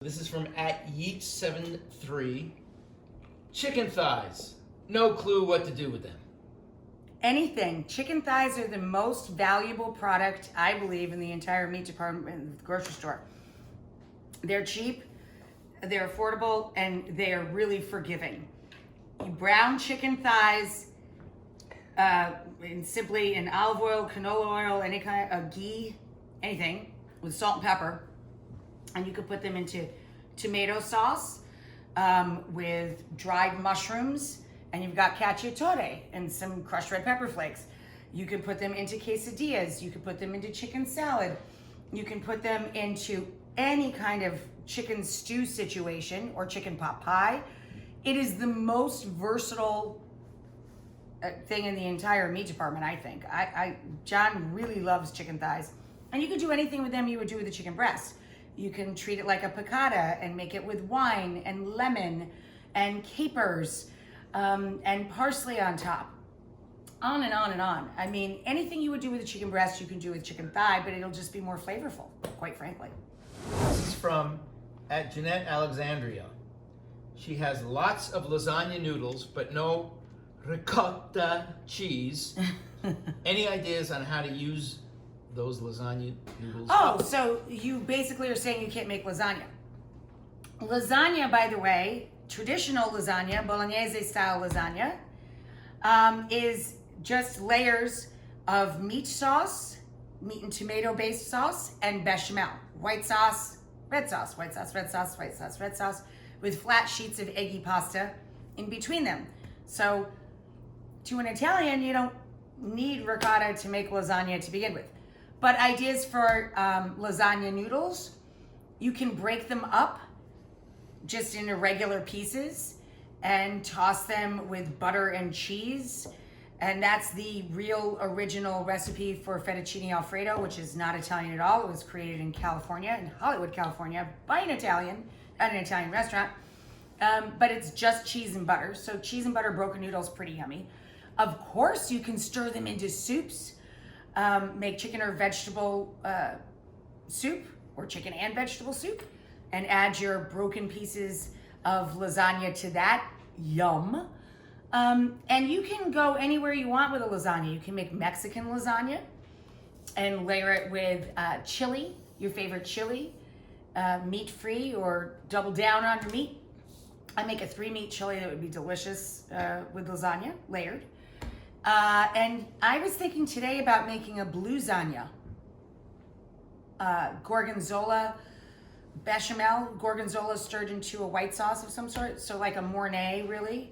This is from @Yeet73. Chicken thighs. No clue what to do with them. Anything. Chicken thighs are the most valuable product, I believe, in the entire meat department in the grocery store. They're cheap, they're affordable, and they're really forgiving. You brown chicken thighs simply in olive oil, canola oil, any kind of ghee, anything, with salt and pepper. And you could put them into tomato sauce with dried mushrooms, and you've got cacciatore and some crushed red pepper flakes. You can put them into quesadillas. You can put them into chicken salad. You can put them into any kind of chicken stew situation or chicken pot pie. It is the most versatile thing in the entire meat department, I think. John really loves chicken thighs. And you can do anything with them you would do with a chicken breast. You can treat it like a piccata and make it with wine and lemon and capers and parsley on top. On and on and on. I mean, anything you would do with a chicken breast, you can do with chicken thigh, but it'll just be more flavorful, quite frankly. This is from @Jeanette Alexandria. She has lots of lasagna noodles, but no ricotta cheese. Any ideas on how to use those lasagna noodles? Oh, so you basically are saying you can't make lasagna. Lasagna, by the way, traditional lasagna, bolognese style lasagna, is just layers of meat sauce, meat and tomato based sauce, and bechamel. White sauce, red sauce, white sauce, red sauce, white sauce, red sauce, with flat sheets of eggy pasta in between them. So to an Italian, you don't need ricotta to make lasagna to begin with. But ideas for lasagna noodles, you can break them up just into regular pieces and toss them with butter and cheese. And that's the real original recipe for fettuccine Alfredo, which is not Italian at all. It was created in California, in Hollywood, California, by an Italian at an Italian restaurant. But it's just cheese and butter. So cheese and butter broken noodles, pretty yummy. Of course, you can stir them into soups. Make chicken or vegetable soup, or chicken and vegetable soup, and add your broken pieces of lasagna to that. Yum. And you can go anywhere you want with a lasagna. You can make Mexican lasagna and layer it with chili, your favorite chili, meat-free, or double down on your meat. I make a 3-meat chili that would be delicious with lasagna, layered. And I was thinking today about making a bluesagna. Gorgonzola, bechamel, gorgonzola stirred into a white sauce of some sort. So like a Mornay, really.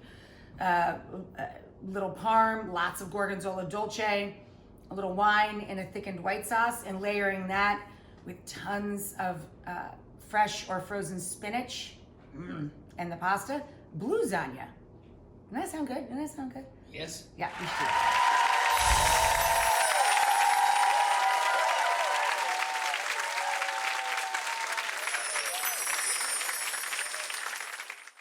Little parm, lots of gorgonzola dolce, a little wine, and a thickened white sauce, and layering that with tons of fresh or frozen spinach and the pasta. Bluesagna. Doesn't that sound good? Doesn't that sound good? Yes. Yeah, you should.